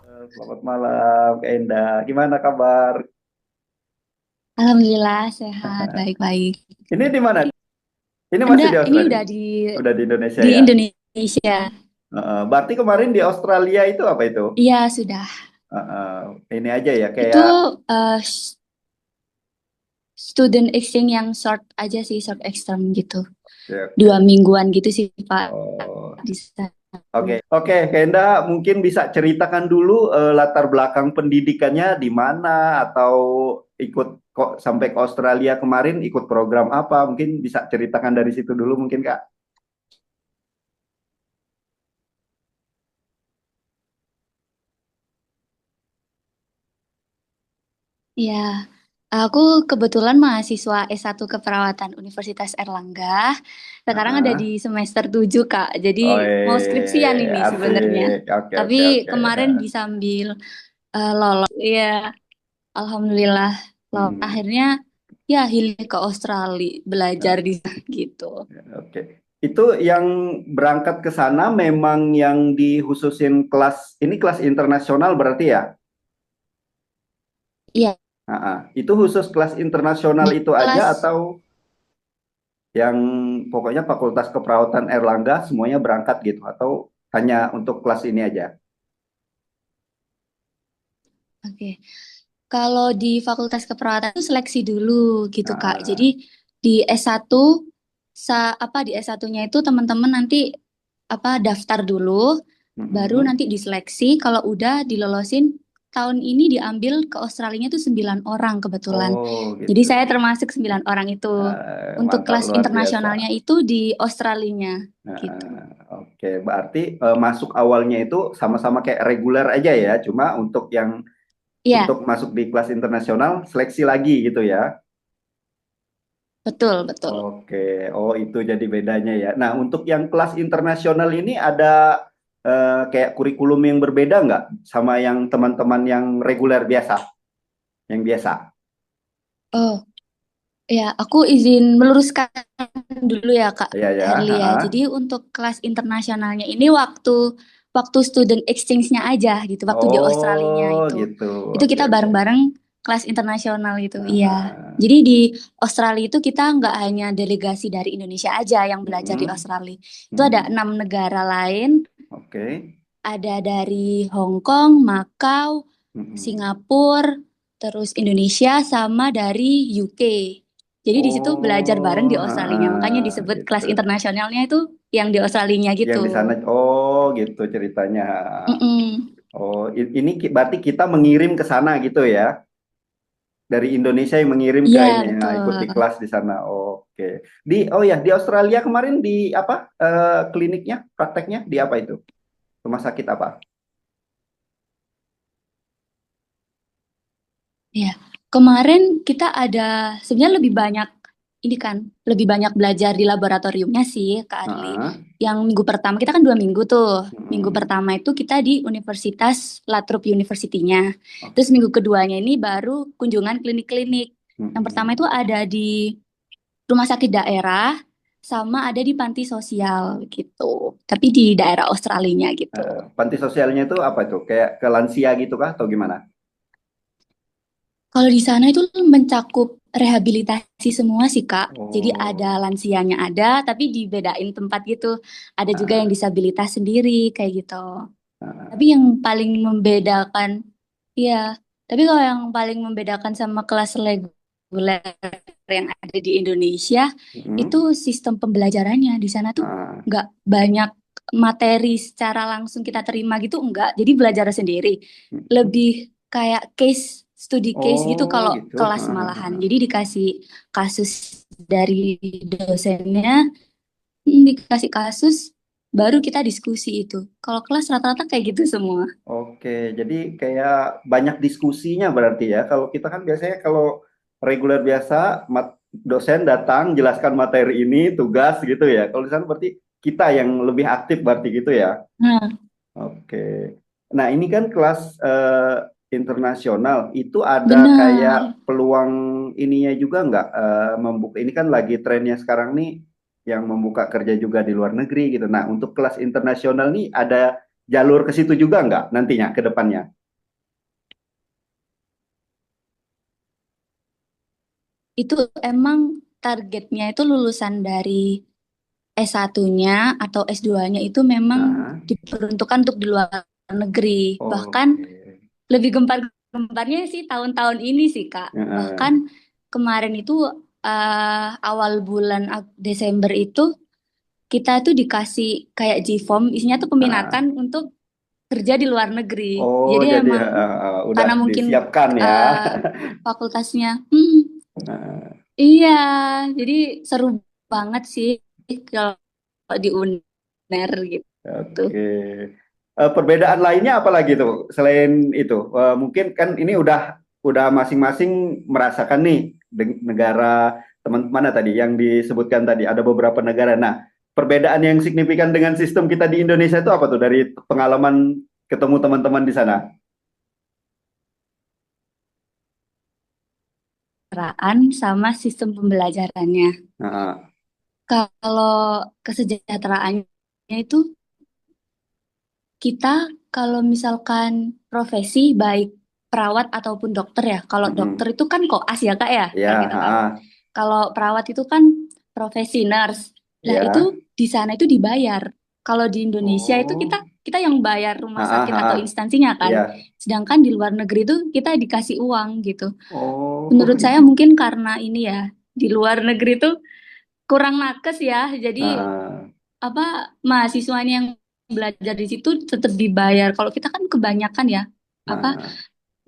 Selamat malam, Kak Enda. Gimana kabar? Alhamdulillah sehat, baik-baik. Ini di mana? Ini masih Anda di ini Australia? udah di Udah di Indonesia di ya? Indonesia? Berarti kemarin di Australia itu apa itu? Iya sudah. Ini aja ya, Itu kayak... eh, student exchange yang short aja sih, short exterm gitu. Oke, Dua oke. mingguan gitu sih Pak Oh, di sana. oke. Oke, Kak Enda mungkin bisa ceritakan dulu latar belakang pendidikannya di mana atau ikut kok sampai ke Australia kemarin ikut program apa? Mungkin bisa ceritakan dari situ dulu mungkin, Kak. Iya, aku kebetulan mahasiswa S1 Keperawatan Universitas Erlangga. Sekarang ada di Heeh. semester 7 Kak. Jadi Oh, mau skripsian ini sebenarnya. asik. Oke, Tapi oke, oke. kemarin disambil lolos. Iya. Alhamdulillah, Hmm, akhirnya ya healing ke Australia, belajar di sana gitu. oke. Itu yang berangkat ke sana memang yang dikhususin kelas, ini kelas internasional berarti ya? Iya, Itu khusus kelas internasional di itu aja kelas, atau yang pokoknya Fakultas Keperawatan Erlangga semuanya berangkat gitu atau hanya untuk kelas ini aja? oke. Kalau di Fakultas Keperawatan itu seleksi dulu gitu Kak. Jadi Ah, di S1 di S1-nya itu teman-teman nanti daftar dulu, baru mm-mm. nanti diseleksi. Kalau udah dilolosin, tahun ini diambil ke Australinya tuh 9 orang kebetulan. Oh Jadi gitu. saya termasuk 9 orang itu. Untuk Mantap kelas luar biasa. internasionalnya itu di Australinya gitu. Oke, berarti masuk awalnya itu sama-sama kayak reguler aja ya, cuma untuk yang Iya, untuk masuk di kelas internasional seleksi lagi gitu ya. betul, betul. Oke, oh itu jadi bedanya ya. Nah, untuk yang kelas internasional ini ada kayak kurikulum yang berbeda nggak sama yang teman-teman yang reguler biasa, yang biasa? Oh, ya, aku izin meluruskan dulu ya, Kak Ya ya, Herli ya. Jadi untuk kelas internasionalnya ini waktu waktu student exchange-nya aja gitu, waktu di Australinya Oh itu. gitu. Itu Oke kita oke. bareng-bareng kelas internasional itu, Ah, iya. ah. Jadi di Australia itu kita nggak hanya delegasi dari Indonesia aja yang belajar di Mm-mm, Australia. Itu ada mm-mm. 6 negara lain, Oke. ada dari Hong Kong, Makau, Mm-mm. Singapura, terus Indonesia sama dari UK. Jadi di situ belajar bareng Oh, di Australia. Makanya disebut gitu. kelas internasionalnya itu yang di Australia Yang gitu. di sana, oh gitu ceritanya. Mm-mm. Oh, ini berarti kita mengirim ke sana gitu ya? Dari Indonesia yang mengirim ke Iya, ini ya, ikut di betul. kelas di sana. Oke. Oh ya, di Australia kemarin di apa? Kliniknya, prakteknya di apa itu? Rumah sakit apa? Ya, kemarin kita ada sebenarnya lebih banyak ini kan, lebih banyak belajar di laboratoriumnya sih, Kak Arli. Heeh. Yang minggu pertama kita kan 2 minggu tuh. Minggu Mm-mm. pertama itu kita di Universitas Latrobe University-nya. Terus Oke. minggu keduanya ini baru kunjungan klinik-klinik. Yang pertama itu Mm-mm. ada di rumah sakit daerah sama ada di panti sosial gitu. Tapi di daerah Australinya gitu. Panti sosialnya itu apa itu? Kayak ke lansia gitu kah atau gimana? Kalau di sana itu mencakup rehabilitasi semua sih, Kak. Jadi ada Oh. lansianya ada, tapi dibedain tempat gitu. Ada juga yang Ah, disabilitas sendiri kayak gitu. Tapi ah, yang paling membedakan, ya, tapi kalau yang paling membedakan sama kelas reguler yang ada di Indonesia, itu mm, sistem pembelajarannya di sana tuh ah, nggak banyak materi secara langsung kita terima gitu, enggak. Jadi belajar sendiri. mm. Lebih kayak studi case gitu Oh kalau gitu. kelas malahan. Jadi dikasih kasus dari dosennya, dikasih kasus, baru kita diskusi itu. Kalau kelas rata-rata kayak gitu semua. Oke, jadi kayak banyak diskusinya berarti ya. Kalau kita kan biasanya kalau reguler biasa, dosen datang jelaskan materi ini, tugas gitu ya. Kalau di sana berarti kita yang lebih aktif berarti gitu ya. Nah, Oke. Nah, ini kan kelas internasional. Itu ada kayak benar. peluang ininya juga nggak membuka. Ini kan lagi trennya sekarang nih yang membuka kerja juga di luar negeri gitu. Nah, untuk kelas internasional nih ada jalur ke situ juga nggak nantinya ke depannya? itu emang targetnya itu lulusan dari S1-nya atau S2-nya itu memang Nah, diperuntukkan untuk di luar negeri. Bahkan oke. lebih gempar-gemparnya sih tahun-tahun ini sih, Kak. Heeh. Bahkan kemarin itu awal bulan Desember itu kita tuh dikasih kayak G-form, isinya tuh Heeh. peminatan untuk kerja di luar negeri. Oh, Jadi jadi emang udah karena mungkin disiapkan ya. eh, fakultasnya, Heeh. iya, jadi seru banget sih kalau di UNER gitu. Oke. Perbedaan lainnya apa lagi tuh selain itu? Mungkin kan ini udah masing-masing merasakan nih negara teman mana tadi yang disebutkan tadi ada beberapa negara. Nah, perbedaan yang signifikan dengan sistem kita di Indonesia itu apa tuh dari pengalaman ketemu teman-teman di sana? Kesejahteraan sama sistem pembelajarannya. Heeh. Kalau kesejahteraannya itu kita kalau misalkan profesi baik perawat ataupun dokter ya. Kalau dokter Mm-mm. itu kan koas ya Kak ya, yang Ya, kita tahu. Kalau perawat itu kan profesi nurse. Lah itu ya. di sana itu dibayar. Kalau di Indonesia itu kita Oh, kita yang bayar rumah sakit atau ah, instansinya kan. ya. Sedangkan di luar negeri itu kita dikasih uang gitu. Oh, Menurut saya mungkin karena ini ya, di luar negeri tuh kurang nakes ya. Jadi ah, apa mahasiswanya yang belajar di situ tetap dibayar. Kalau kita kan kebanyakan ya, apa ah,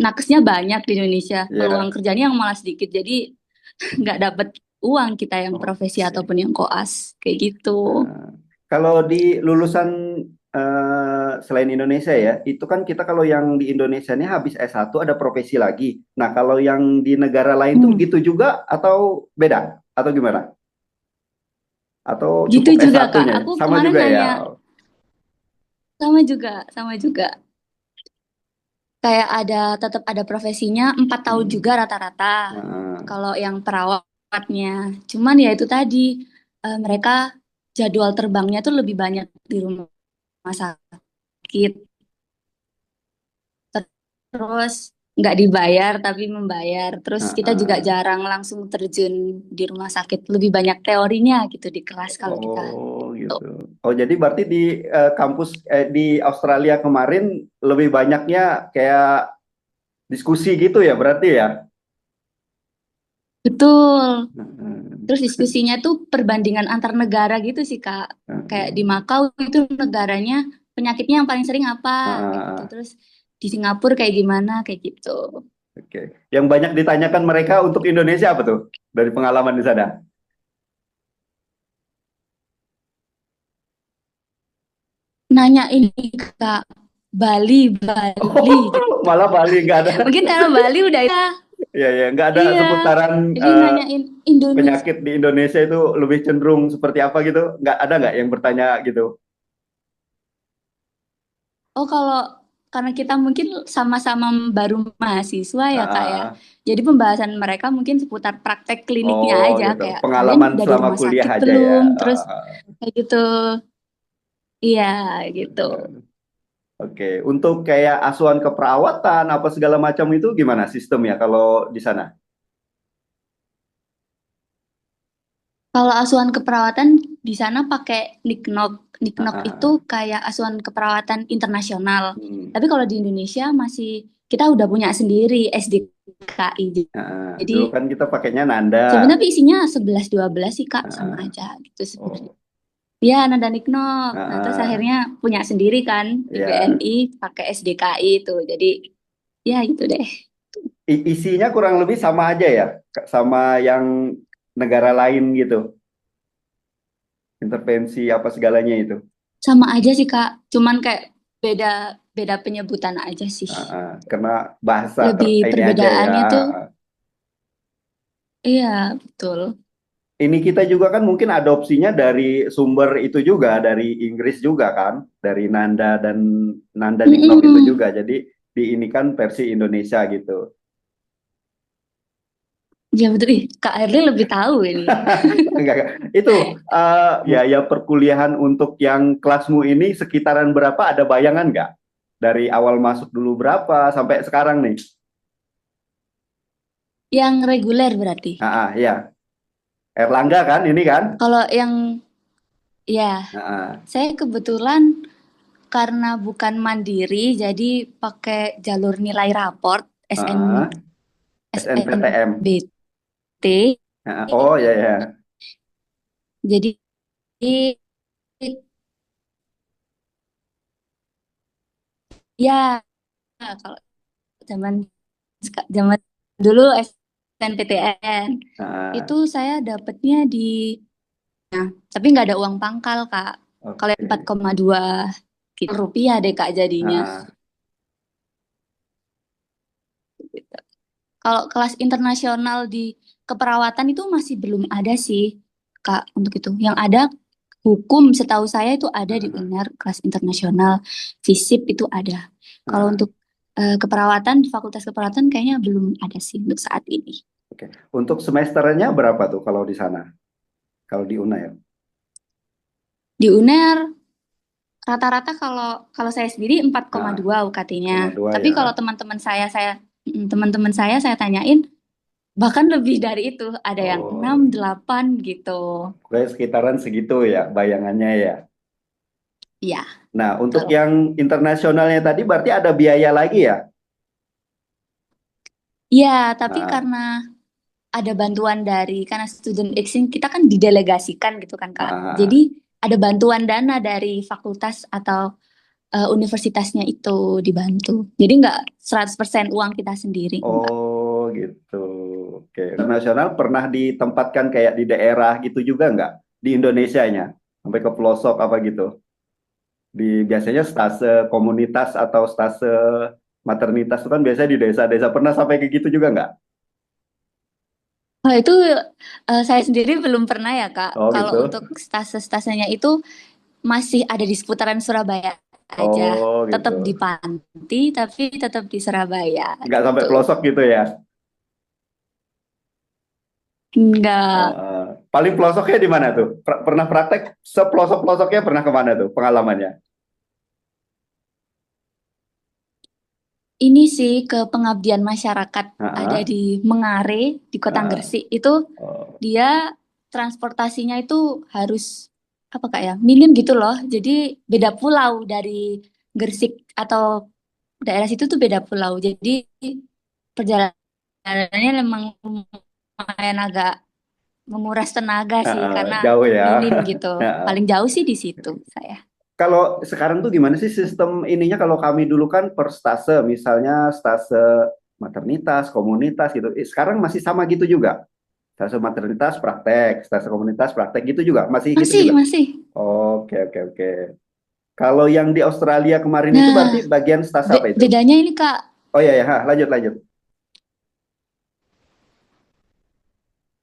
nakesnya banyak di Indonesia, peluang ya. kerjanya yang malah sedikit. Jadi nggak dapat uang kita yang profesi Oke. ataupun yang koas kayak gitu. Nah, kalau di lulusan selain Indonesia ya, itu kan kita kalau yang di Indonesia ini habis S1 ada profesi lagi. Nah, kalau yang di negara lain tuh Hmm, gitu juga atau beda? Atau gimana? Atau gitu cukup juga Kak. S1-nya? Aku Sama kemarin juga ya? nanya, sama juga, sama juga. Kayak ada tetap ada profesinya 4 tahun Hmm. juga rata-rata. Nah, Kalau yang perawatnya, cuman ya itu tadi mereka jadwal terbangnya tuh lebih banyak di rumah sakit. Terus nggak dibayar tapi membayar. Terus kita juga nah. jarang langsung terjun di rumah sakit. Lebih banyak teorinya gitu di kelas kalau kita. Oh, Tuh. gitu. Oh, jadi berarti di kampus di Australia kemarin lebih banyaknya kayak diskusi gitu ya berarti ya? Betul. Nah, Terus diskusinya tuh perbandingan antar negara gitu sih Kak. Kayak di Makau itu negaranya penyakitnya yang paling sering apa kayak gitu. nah. Terus di Singapura kayak gimana kayak gitu. Oke. Yang banyak ditanyakan mereka untuk Indonesia apa tuh? Dari pengalaman di sana. Nanya ini Kak, Bali, Bali gitu. Oh, malah Bali nggak ada. Mungkin karena Bali udah ya. Ya, ya, nggak ada Iya. seputaran Jadi nanyain Indonesia. penyakit di Indonesia itu lebih cenderung seperti apa gitu. Nggak ada nggak yang bertanya gitu. Oh kalau karena kita mungkin sama-sama baru mahasiswa ya Kak ya. Ah, Jadi pembahasan mereka mungkin seputar praktek kliniknya oh, aja gitu. kayak kalian Pengalaman udah di selama rumah kuliah sakit aja ya. belum? Terus kayak gitu. Iya gitu. Oke. Untuk kayak asuhan keperawatan apa segala macam itu gimana sistemnya kalau di sana? Kalau asuhan keperawatan di sana pakai NIKNOK. NIKNOK itu Ah, kayak asuhan keperawatan internasional. hmm. Tapi kalau di Indonesia masih kita udah punya sendiri SDKI. Jadi Dulu kan kita pakainya Nanda. sebenarnya isinya 11-12 sih Kak sama Ah, aja gitu sebenarnya. oh, Ya Nanda Niknok. Nah terus ah, akhirnya punya sendiri kan di ya. BNI pakai SDKI itu. Jadi ya gitu deh. Isinya kurang lebih sama aja ya, sama yang negara lain gitu, intervensi apa segalanya itu. Sama aja sih Kak. Cuman kayak beda beda penyebutan aja sih. Karena bahasa Lebih ini aja ya. perbedaannya tuh iya betul. Ini kita juga kan mungkin adopsinya dari sumber itu juga, dari Inggris juga kan, dari Nanda dan Nanda Niknov itu Mm-mm. juga. Jadi di ini kan versi Indonesia gitu. Ya betul. Ih, Kak Erli lebih tahu ini. Enggak. Itu biaya perkuliahan untuk yang kelasmu ini sekitaran berapa? Ada bayangan nggak? Dari awal masuk dulu berapa sampai sekarang nih? Yang reguler berarti. Ya. Erlangga kan ini kan? Kalau yang ya, Ah, saya kebetulan karena bukan mandiri, jadi pakai jalur nilai raport ah. SNPTM. SNBT. Oh ya ya. Jadi ya kalau zaman zaman dulu SNPTN itu Ah, saya dapatnya di, tapi nggak ada uang pangkal Kak. Kalau yang oke. 4,2 gitu rupiah deh Kak jadinya. Ah, Gitu. Kalau kelas internasional di keperawatan itu masih belum ada sih Kak untuk itu. Yang ada hukum setahu saya itu ada di ah, UNER kelas internasional, FISIP itu ada. Kalau ah. untuk keperawatan di Fakultas Keperawatan kayaknya belum ada sih untuk saat ini. Oke. Untuk semesternya berapa tuh kalau di sana? Kalau di UNAIR? Di UNER rata-rata kalau kalau saya sendiri Ah, 4,2 UKT-nya. 4,2 Tapi ya. kalau teman-teman saya tanyain bahkan lebih dari itu, ada yang Oh, 6 8 gitu. kayak sekitaran segitu ya bayangannya ya. Iya, Nah, untuk kalau yang internasionalnya tadi berarti ada biaya lagi ya? iya, tapi Ah, karena ada bantuan dari karena student exchange kita kan didelegasikan gitu kan Kak. Jadi ah. ada bantuan dana dari fakultas atau universitasnya itu dibantu. Jadi nggak 100% uang kita sendiri, enggak. Oh, gitu. Oke. Internasional pernah ditempatkan kayak di daerah gitu juga nggak? Di Indonesianya? Sampai ke pelosok apa gitu? Di biasanya stase komunitas atau stase maternitas itu kan biasanya di desa-desa. Pernah sampai ke gitu juga nggak? Oh, itu saya sendiri belum pernah ya Kak. Oh, Kalau gitu. untuk stase-stasenya itu masih ada di seputaran Surabaya aja. Oh, gitu. Tetap di Panti, tapi tetap di Surabaya Nggak sampai gitu. pelosok gitu ya? Enggak. Paling pelosoknya di mana tuh? Pernah praktek sepelosok-pelosoknya pernah kemana tuh pengalamannya? Ini sih ke pengabdian masyarakat ada Ah, di Mengare, di Kota ah, Gresik. Itu oh, dia transportasinya itu harus apa Kak ya? Minim gitu loh. Jadi beda pulau dari Gresik atau daerah situ tuh beda pulau. Jadi perjalanannya memang lumayan agak menguras tenaga sih karena jauh ya. minim gitu. Nah, Paling jauh sih di situ saya. kalau sekarang tuh gimana sih sistem ininya? Kalau kami dulu kan per stase, misalnya stase maternitas, komunitas gitu. Sekarang masih sama gitu juga. Stase maternitas praktek, stase komunitas praktek gitu juga, masih gitu Masih, juga. masih. Oke, oke, oke. Kalau yang di Australia kemarin itu Nah, berarti bagian stase apa itu? bedanya ini Kak, Oh iya ya, lanjut lanjut.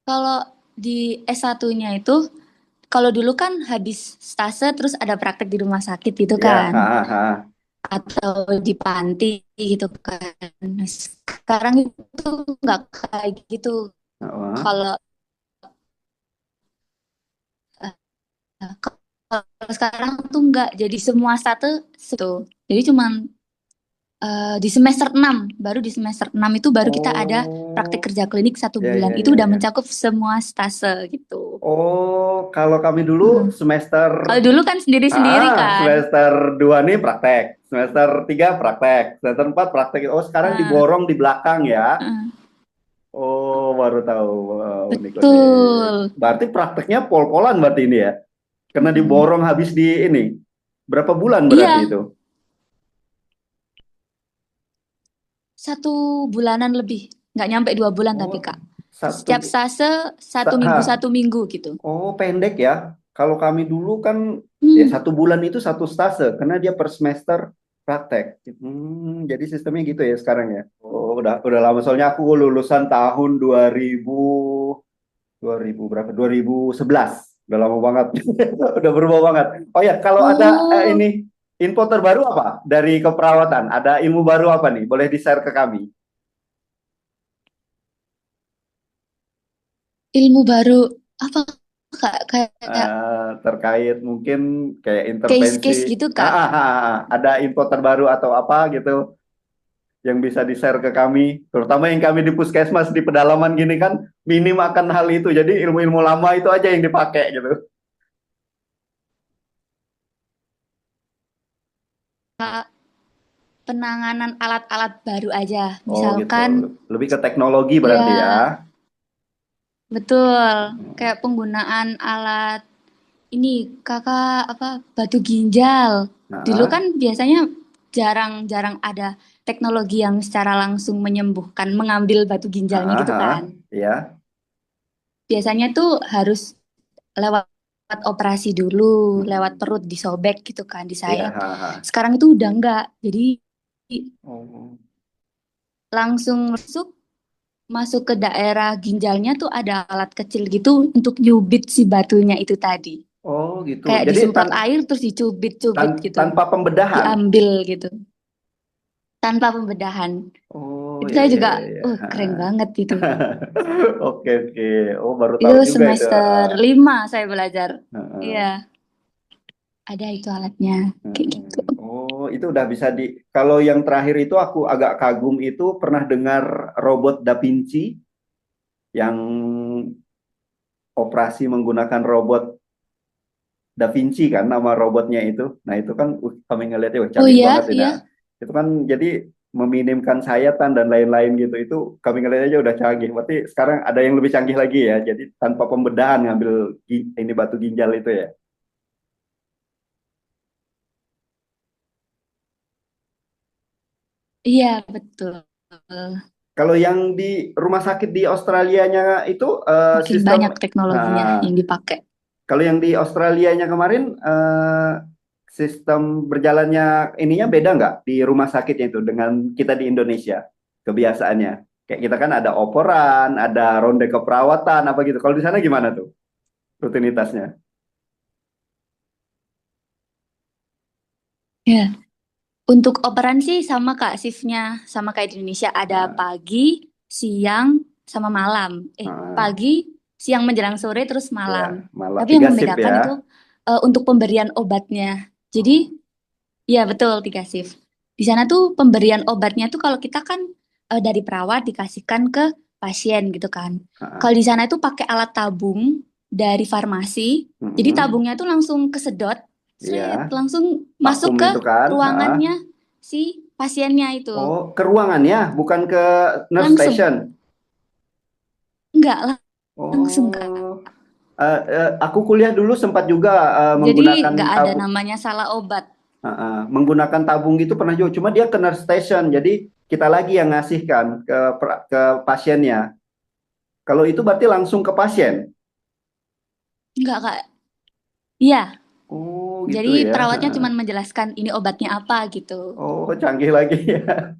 kalau di S1-nya itu, kalau dulu kan habis stase terus ada praktek di rumah sakit gitu Ya, kan, atau di panti gitu kan. Nah, sekarang itu nggak kayak gitu. ah. Kalau kalau sekarang tuh nggak, jadi semua stase itu. Jadi cuman di semester 6 baru di semester 6 itu baru kita ada praktek Oh, kerja klinik 1 bulan. ya Itu ya udah ya. mencakup semua stase gitu. Oh, kalau kami dulu Heeh. semester Kalau dulu kan sendiri-sendiri kan. semester 2 nih praktek, semester 3 praktek, semester 4 praktek. Oh, sekarang Nah, diborong di belakang ya. heeh. Oh, baru tahu. Wow, unik-unik. Betul. Berarti prakteknya pol-polan berarti ini ya. Karena Mm-mm. diborong habis di ini. Berapa bulan berarti Iya, itu? 1 bulanan lebih. Nggak nyampe 2 bulan tapi Oh, Kak. Setiap satu stase sa- ha. 1 minggu gitu. Oh, pendek ya. Kalau kami dulu kan ya Hmm. 1 bulan itu satu stase karena dia per semester praktek. Jadi sistemnya gitu ya sekarang ya. Oh, udah lama soalnya aku lulusan tahun 2000 berapa? 2011. Udah lama banget. Udah berubah banget. Oh ya, kalau ada ini Oh, info terbaru apa dari keperawatan? Ada ilmu baru apa nih? Boleh di-share ke kami. ilmu baru apa Kak? Kayak Terkait mungkin kayak intervensi. case-case gitu Kak. Ada info terbaru atau apa gitu yang bisa di-share ke kami, terutama yang kami di puskesmas di pedalaman gini kan minim akan hal itu. Jadi ilmu-ilmu lama itu aja yang dipakai gitu. Kak, penanganan alat-alat baru aja. Oh gitu. Misalkan, Lebih ke teknologi berarti ya. ya betul, Hmm. kayak penggunaan alat ini kakak apa batu ginjal. Dulu Nah, kan biasanya jarang-jarang ada teknologi yang secara langsung menyembuhkan, mengambil batu ginjalnya gitu kan. ya, Biasanya tuh harus lewat operasi dulu, lewat perut disobek gitu kan, ya, disayat. Sekarang itu udah enggak. Jadi Oh, langsung masuk masuk ke daerah ginjalnya tuh ada alat kecil gitu untuk nyubit si batunya itu tadi. oh gitu. Kayak Jadi disemprot air terus dicubit-cubit gitu. tanpa pembedahan. Diambil gitu. Tanpa pembedahan. Oh Itu ya, saya ya, juga, ya, ya. keren banget itu. Oke, oke. Oh, baru Itu tahu juga itu. semester 5 saya belajar. Iya, Heeh. ada itu alatnya. Kayak gitu. Mm-mm. Oh, itu udah bisa di. Kalau yang terakhir itu aku agak kagum itu pernah dengar robot Da Vinci yang operasi menggunakan robot Da Vinci kan nama robotnya itu. Nah, itu kan kami ngeliatnya wah, Oh canggih banget iya, ini. Nah, iya. itu kan jadi meminimkan sayatan dan lain-lain gitu. Itu kami ngeliat aja udah canggih. Berarti sekarang ada yang lebih canggih lagi ya. Jadi tanpa pembedahan ngambil ini batu ginjal itu ya. Iya, betul. Kalau yang di rumah sakit di Australianya itu Makin banyak sistem, teknologinya nah, yang dipakai. kalau yang di Australianya kemarin sistem berjalannya ininya beda nggak di rumah sakitnya itu dengan kita di Indonesia kebiasaannya? Kayak kita kan ada operan, ada ronde keperawatan apa gitu. Kalau di sana gimana tuh rutinitasnya? Ya, untuk operan sih sama Kak, shiftnya sama kayak di Indonesia. Ada Nah, pagi, siang, sama malam. nah, Pagi, siang menjelang sore, terus ya malam. malah Tapi yang tiga sip membedakan ya. itu untuk pemberian obatnya. Jadi, Oh, ya betul, 3 shift. Di sana tuh pemberian obatnya tuh kalau kita kan dari perawat dikasihkan ke pasien gitu kan. Kalau ah, di sana itu pakai alat tabung dari farmasi. Jadi mm-mm. tabungnya tuh langsung kesedot, seret, Iya, langsung masuk vakum ke itu kan. ruangannya si pasiennya itu. Oh, ke ruangan ya, bukan ke nurse Langsung, station. enggak langsung Kak. Oh, aku kuliah dulu sempat juga Jadi menggunakan nggak ada tabung, namanya salah obat. menggunakan tabung gitu pernah juga. Cuma dia ke nurse station, jadi kita lagi yang ngasihkan ke pasiennya. Kalau itu berarti langsung ke pasien. Enggak Kak. Iya, Oh, gitu jadi ya. perawatnya cuma menjelaskan ini obatnya apa gitu. Oh, canggih lagi ya.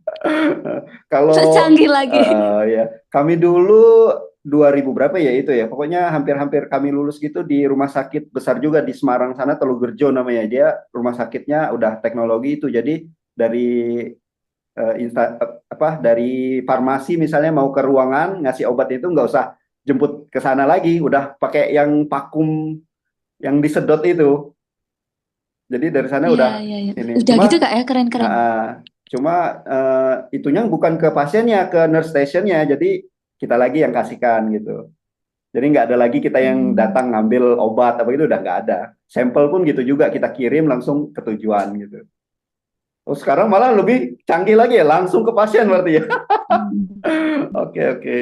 Kalau Canggih lagi. ya, kami dulu 2000 berapa ya itu ya. Pokoknya hampir-hampir kami lulus gitu di rumah sakit besar juga di Semarang sana, Telugerjo namanya. Dia rumah sakitnya udah teknologi itu. Jadi dari dari farmasi misalnya mau ke ruangan ngasih obat itu nggak usah jemput ke sana lagi, udah pakai yang vakum yang disedot itu. Jadi dari sana Iya, udah iya, iya. ini. Udah gitu Kak ya, keren-keren. Cuma itunya bukan ke pasiennya, ke nurse stationnya. Jadi kita lagi yang kasihkan gitu. Jadi nggak ada lagi kita yang Hmm. datang ngambil obat apa itu udah nggak ada. Sampel pun gitu juga kita kirim langsung ke tujuan gitu. Oh sekarang malah lebih canggih lagi ya, langsung ke pasien berarti ya. Hmm. Oke, oke.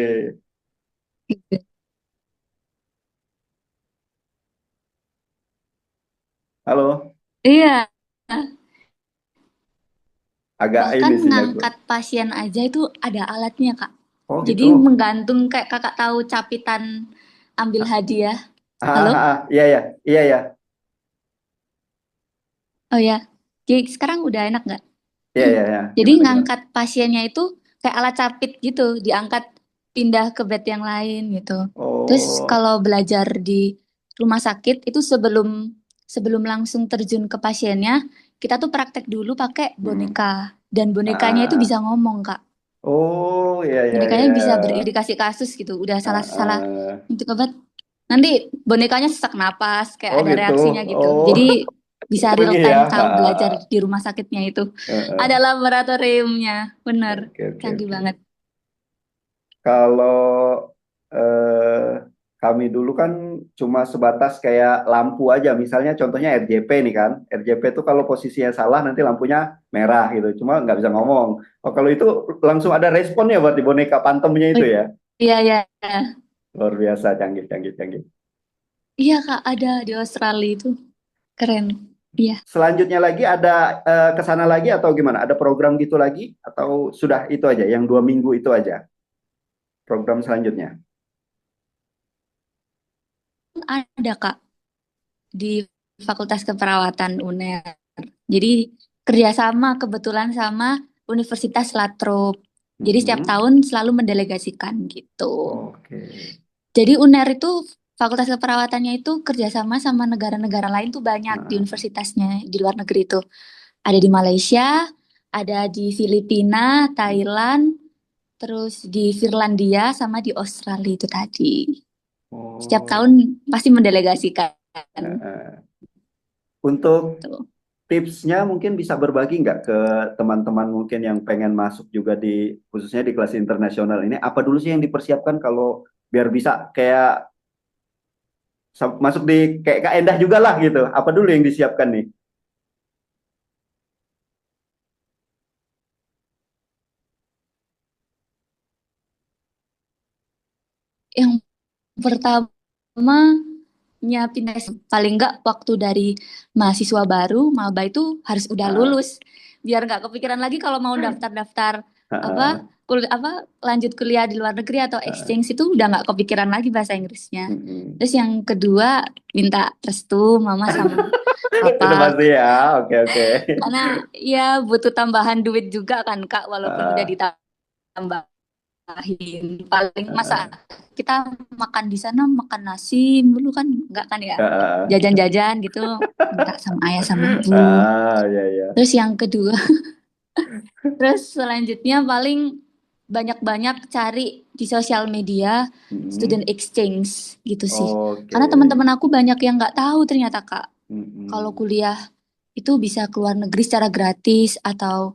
Halo, Iya, agak bahkan ini sinyalku. ngangkat pasien aja itu ada alatnya Kak. Oh Jadi gitu. menggantung kayak Kakak tahu capitan ambil hadiah. Halo? Iya ya, iya ya, Oh ya, jadi sekarang udah enak nggak? iya ya, ya. Jadi Gimana gimana? ngangkat pasiennya itu kayak alat capit gitu, diangkat pindah ke bed yang lain gitu. Terus Oh, kalau belajar di rumah sakit itu sebelum sebelum langsung terjun ke pasiennya, kita tuh praktek dulu pakai hmm. boneka dan bonekanya itu bisa ngomong Kak. Oh, iya ya Bonekanya bisa ya. dikasih kasus gitu. Udah salah salah Ah, untuk obat. Nanti bonekanya sesak napas, kayak oh ada gitu. reaksinya gitu. Oh, Jadi Bisa real Canggih ya. time tahu belajar di rumah sakitnya itu. Ada laboratoriumnya, bener. Oke, oke, Canggih oke. banget. Kalau eh, kami dulu kan cuma sebatas kayak lampu aja. Misalnya contohnya RJP nih kan. RJP itu kalau posisinya salah nanti lampunya merah gitu. Cuma nggak bisa ngomong. Oh, kalau itu langsung ada responnya buat di boneka pantomnya Oh, itu ya. iya, iya. Luar biasa, canggih, canggih, canggih. Iya, Kak, ada di Australia itu. Keren. Iya. Selanjutnya lagi ada ke sana lagi atau gimana? Ada program gitu lagi atau sudah itu aja? Yang 2 minggu itu aja program selanjutnya? Ada, Kak, di Fakultas Keperawatan UNER. Jadi kerjasama kebetulan sama Universitas Latrobe. Jadi setiap Mm-mm. tahun selalu mendelegasikan gitu. Oke. Jadi UNER itu Fakultas Keperawatannya itu kerjasama sama negara-negara lain tuh banyak di Nah, universitasnya di luar negeri itu. Ada di Malaysia, ada di Filipina, Thailand, terus di Finlandia, sama di Australia itu tadi. Setiap oh, tahun pasti mendelegasikan. eh. Untuk Tuh. tipsnya mungkin bisa berbagi nggak ke teman-teman mungkin yang pengen masuk juga di khususnya di kelas internasional ini apa dulu sih yang dipersiapkan kalau biar bisa kayak masuk di kayak Kak Endah juga lah gitu. Apa dulu yang disiapkan nih? Yang pertama nyiapin paling nggak waktu dari mahasiswa baru maba itu harus udah Ah, lulus biar nggak kepikiran lagi kalau mau daftar-daftar apa ah, apa lanjut kuliah di luar negeri atau ah, exchange itu udah nggak kepikiran lagi bahasa Inggrisnya. mm-mm. Terus yang kedua minta restu mama sama papa Itu pasti ya. Oke, oke. karena ya butuh tambahan duit juga kan Kak walaupun udah Ah, ditambah paling masa ah, kita makan di sana makan nasi dulu kan enggak kan ya ah, jajan-jajan gitu minta sama ayah sama ibu. ya, ya. Terus yang kedua terus selanjutnya paling banyak-banyak cari di sosial media student Mm-mm. exchange gitu sih Oke. karena teman-teman aku banyak yang nggak tahu ternyata Kak kalau Mm-mm. kuliah itu bisa keluar negeri secara gratis atau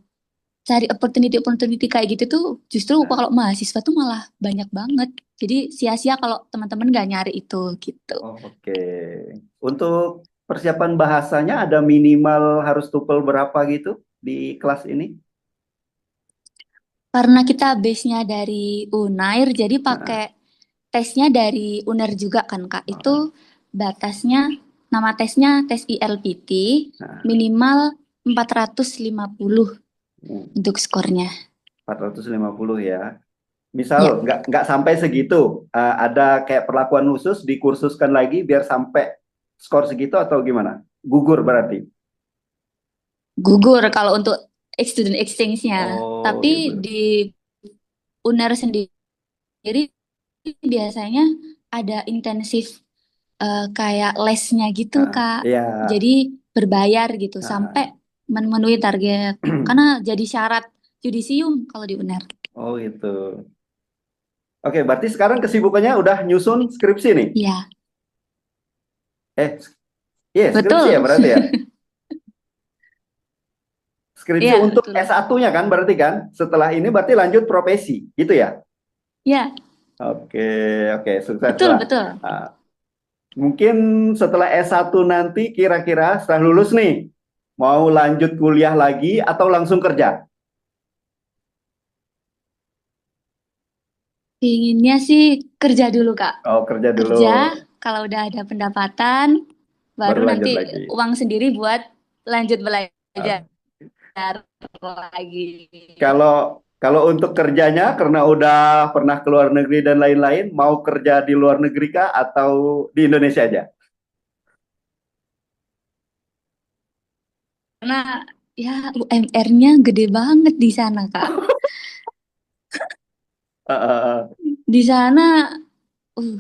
cari opportunity kayak gitu tuh justru Nah, kalau mahasiswa tuh malah banyak banget. Jadi sia-sia kalau teman-teman nggak nyari itu gitu. oke. Untuk persiapan bahasanya ada minimal harus TOEFL berapa gitu di kelas ini? Karena kita base-nya dari Unair, jadi pakai Nah, tesnya dari Unair juga kan Kak. Itu ah, batasnya, nama tesnya tes ILPT, nah, minimal 450 hmm, untuk skornya. 450 ya. Misal Ya, nggak sampai segitu, ada kayak perlakuan khusus dikursuskan lagi biar sampai skor segitu atau gimana? Gugur berarti. gugur kalau untuk student exchange-nya. Oh Tapi gitu. di Unair sendiri biasanya ada intensif kayak lesnya gitu, Kak. Ya. Jadi berbayar gitu sampai Ah, memenuhi target. Karena jadi syarat yudisium kalau di UNER. oh gitu. Oke, berarti sekarang kesibukannya udah nyusun skripsi nih. Iya, Eh, iya skripsi ya betul. berarti ya. Skripsi Iya, untuk betul. S1-nya kan berarti kan. Setelah ini berarti lanjut profesi, gitu ya. Iya, Oke, oke, sukses betul, lah. betul. Ah, mungkin setelah S1 nanti kira-kira setelah lulus nih, mau lanjut kuliah lagi atau langsung kerja? Inginnya sih kerja dulu, Kak. Oh, kerja dulu, Kerja, kalau udah ada pendapatan, baru baru nanti lanjut lagi. uang sendiri buat lanjut belajar Ah, lagi. kalau kalau untuk kerjanya, karena udah pernah ke luar negeri dan lain-lain, mau kerja di luar negeri kah atau di Indonesia aja? Karena ya UMR-nya gede banget di sana, Kak. Ah, ah, ah. Di sana uh,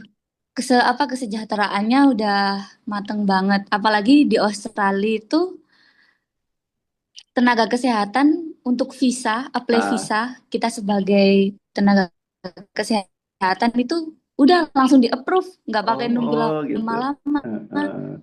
kesejahteraannya udah mateng banget. Apalagi di Australia itu tenaga kesehatan untuk visa, apply Ah, visa, kita sebagai tenaga kesehatan itu udah langsung di approve, nggak pakai nunggu oh gitu. lama-lama. Ah, ah.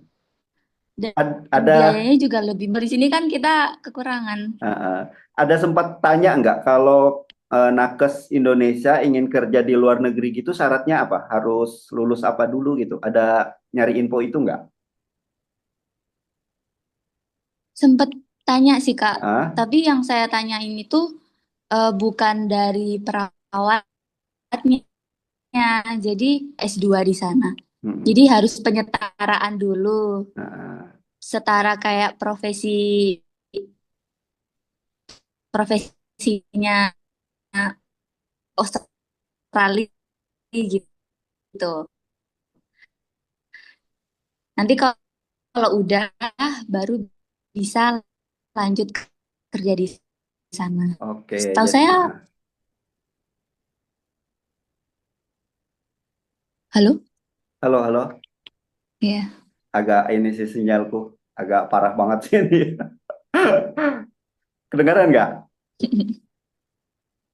dan Ada biayanya juga lebih. Di sini kan kita kekurangan. uh, ada sempat tanya nggak kalau nakes Indonesia ingin kerja di luar negeri gitu syaratnya apa? Harus lulus apa dulu gitu? Ada nyari info itu nggak? Sempet tanya sih Kak, Ah, tapi yang saya tanyain itu bukan dari perawatnya, jadi S2 di sana. Jadi hmm, harus penyetaraan dulu, ah, setara kayak profesinya Australia gitu. Nanti kalau udah baru bisa lanjut kerja di sana. oke, Setahu jadi saya, halo? halo halo, Ya. agak ini sih sinyalku agak parah banget sih ini. Kedengaran nggak?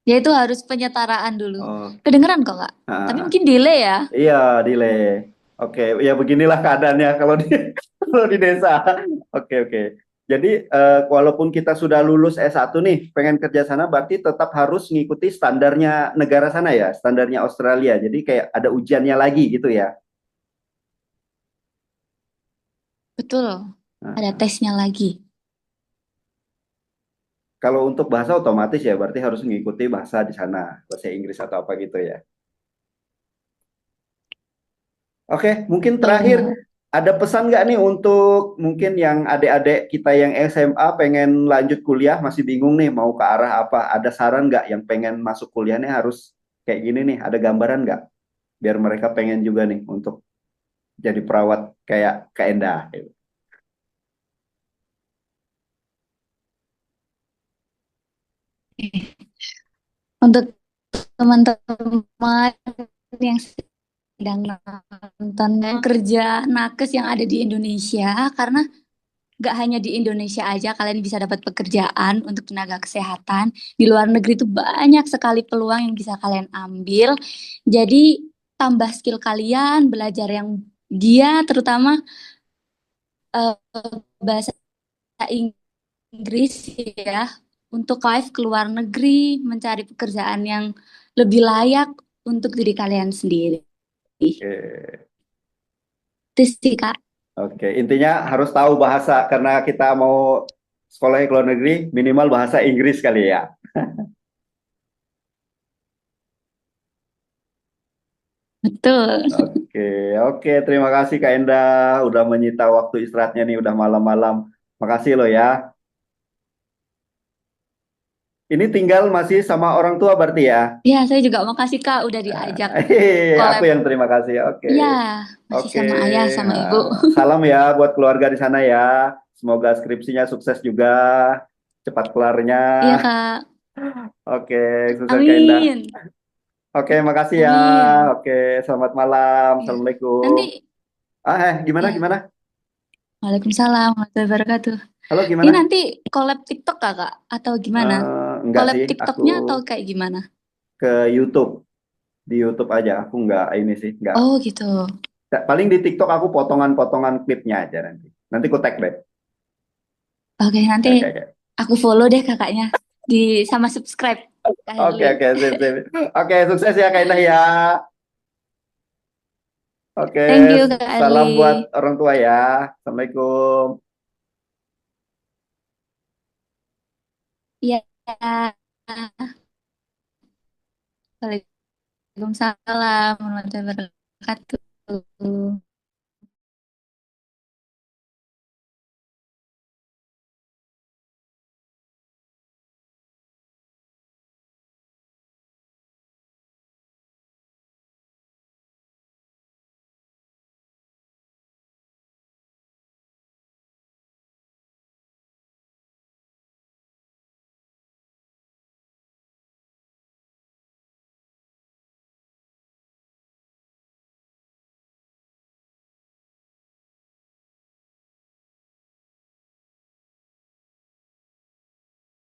Ya itu harus penyetaraan dulu. Oke. Kedengeran kok, Kak? Tapi Ah, mungkin delay ya. iya, delay. Oke, ya beginilah keadaannya kalau di kalau di desa. Oke, oke. Jadi walaupun kita sudah lulus S1 nih, pengen kerja sana berarti tetap harus ngikuti standarnya negara sana ya, standarnya Australia. Jadi kayak ada ujiannya lagi gitu ya. Betul. Ada Nah, tesnya lagi. kalau untuk bahasa otomatis ya berarti harus mengikuti bahasa di sana, bahasa Inggris atau apa gitu ya. Oke, mungkin Betul terakhir banget. ada pesan nggak nih untuk mungkin yang adik-adik kita yang SMA pengen lanjut kuliah masih bingung nih mau ke arah apa? Ada saran nggak yang pengen masuk kuliahnya harus kayak gini nih? Ada gambaran nggak? Biar mereka pengen juga nih untuk jadi perawat kayak Kak Endah. Gitu. Untuk teman-teman yang sedang nonton dan kerja nakes yang ada di Indonesia, karena gak hanya di Indonesia aja kalian bisa dapat pekerjaan untuk tenaga kesehatan. Di luar negeri itu banyak sekali peluang yang bisa kalian ambil. Jadi tambah skill kalian, belajar yang dia terutama eh, bahasa Inggris ya untuk live ke luar negeri, mencari pekerjaan yang lebih layak untuk diri kalian sendiri. Oke. Itu sih Kak. Oke, intinya harus tahu bahasa karena kita mau sekolah ke luar negeri minimal bahasa Inggris kali ya. Betul. Oke, oke. Terima kasih Kak Endah udah menyita waktu istirahatnya nih udah malam-malam. Makasih loh ya. Ini tinggal masih sama orang tua berarti ya? Ya, saya juga makasih Kak udah diajak Aku collab. yang terima kasih. Oke, Ya, masih oke. sama ayah sama ibu. Salam ya buat keluarga di sana ya. Semoga skripsinya sukses juga, cepat kelarnya. Iya Kak. Oke, sukses Kak Indah. Amin. Oke, makasih ya. Amin. Oke, selamat malam. Ya. Assalamualaikum. Nanti Gimana, ya. gimana? Waalaikumsalam warahmatullahi wabarakatuh. Halo, Ini gimana? nanti collab TikTok Kak atau gimana? Enggak Collab sih, aku TikToknya atau kayak gimana? ke YouTube. Di YouTube aja. Aku nggak ini sih, nggak. Oh gitu. Paling di TikTok aku potongan-potongan klipnya aja nanti. Nanti aku tag deh. Oke, nanti Oke, oke. aku follow deh kakaknya di sama subscribe Kak Oke, Herli. oke, sip, sip. Oke, sukses ya Kak Indah ya. Oke, Thank you Kak salam buat Herli. orang tua ya. Assalamualaikum. Iya. Waalaikumsalam warahmatullahi wabarakatuh.